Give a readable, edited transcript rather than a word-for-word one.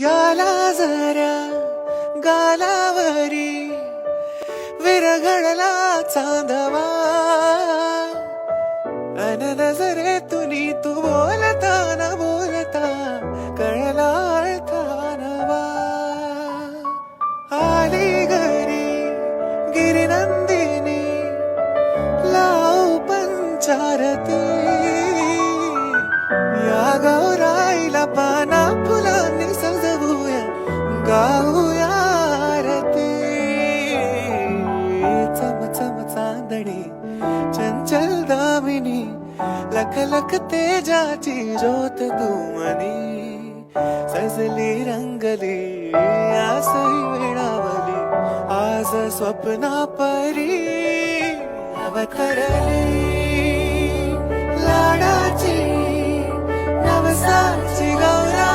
याला जरा गालावरी विरघळला चांदवा अन नजरे तुनी तू बोलता न बोलता कळला अर्थानवा आली घरी गिरिनंदिनी लाव पंचारती या गौराईला पाना फुलांनी सजवूया गाऊया आरती चम चम चांदणी चंचल दामिनी लख लख तेजाची ज्योत तू मनी सजली रंगली आसई वेळावली आज स्वप्ना परी अवतरली लाडाची नवसाची गौरा